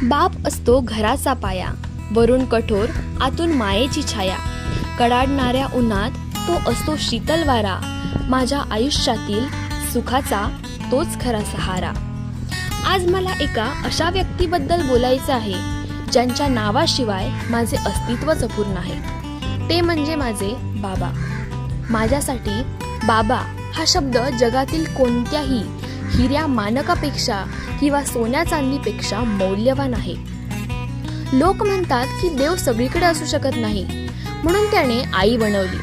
बाप असतो घराचा पाया, वरून कठोर आतून मायेची छाया. कडाडणाऱ्या उन्हात तो असतो शीतल वारा, माझ्या आयुष्यातील सुखाचा तोच खरा सहारा. आज मला एका अशा व्यक्तीबद्दल बोलायचं आहे ज्यांच्या नावाशिवाय माझे अस्तित्वच अपूर्ण आहे. ते म्हणजे माझे बाबा. माझ्यासाठी बाबा हा शब्द जगातील कोणत्याही हिऱ्या मानकापेक्षा किंवा सोन्या चांदीपेक्षा मौल्यवान आहे. लोक म्हणतात की देव सगळीकडे असू शकत नाही, म्हणून त्याने आई बनवली.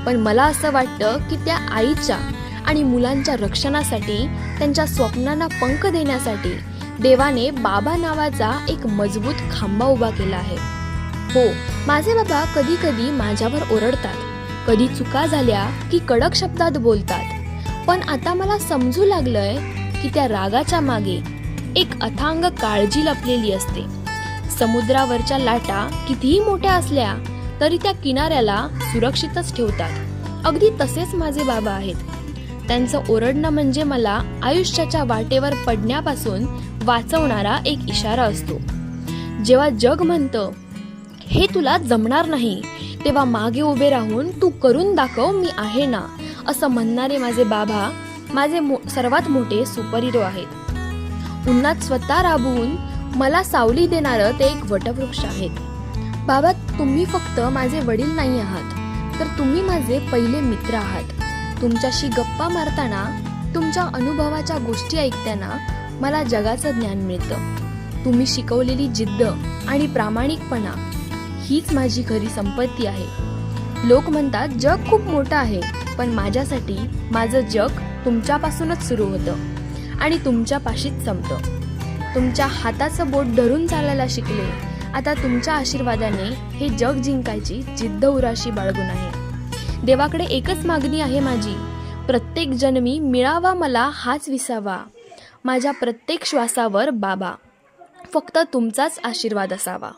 पण मला असं वाटतं की त्या आईच्या आणि मुलांच्या रक्षणासाठी, त्यांच्या स्वप्नांना पंख देण्यासाठी देवाने बाबा नावाचा एक मजबूत खांबा उभा केला आहे. हो, माझे बाबा कधी कधी माझ्यावर ओरडतात, कधी चुका झाल्या की कडक शब्दात बोलतात. पण आता मला समजू लागलंय की त्या रागाच्या मागे एक अथांग काळजी लपलेली असते. समुद्रावरच्या लाटा कितीही मोठ्या असल्या तरी त्या किनाऱ्याला सुरक्षितच ठेवतात. अगदी तसेच माझे बाबा आहेत. त्यांचं ओरडणं म्हणजे मला आयुष्याच्या वाटेवर पडण्यापासून वाचवणारा एक इशारा असतो. जेव्हा जग म्हणतं हे तुला जमणार नाही, तेव्हा मागे उभे राहून तू करून दाखव, मी आहे ना, असं म्हणणारे माझे बाबा माझे सर्वात मोठे सुपर हिरो आहेत. उन्हात स्वतः राबवून मला सावली देणारं ते एक वटवृक्ष आहेत. बाबा, तुम्ही फक्त माझे वडील नाही आहात, तर तुम्ही माझे पहिले मित्र आहात. तुमच्याशी गप्पा मारताना, तुमच्या अनुभवाच्या गोष्टी ऐकताना मला जगाचं ज्ञान मिळतं. तुम्ही शिकवलेली जिद्द आणि प्रामाणिकपणा हीच माझी खरी संपत्ती आहे. लोक म्हणतात जग खूप मोठं आहे, पण माझ्यासाठी माझं जग तुमच्यापासूनच सुरू होतं आणि तुमच्यापाशीच संपतं. तुमच्या हाताचं बोट धरून चालायला शिकले. आता तुमच्या आशीर्वादाने हे जग जिंकायची जिद्द उराशी बाळगून आहे. देवाकडे एकच मागणी आहे माझी, प्रत्येक जन्मी मिळावा मला हाच विसावा. माझ्या प्रत्येक श्वासावर बाबा, फक्त तुमचाच आशीर्वाद असावा.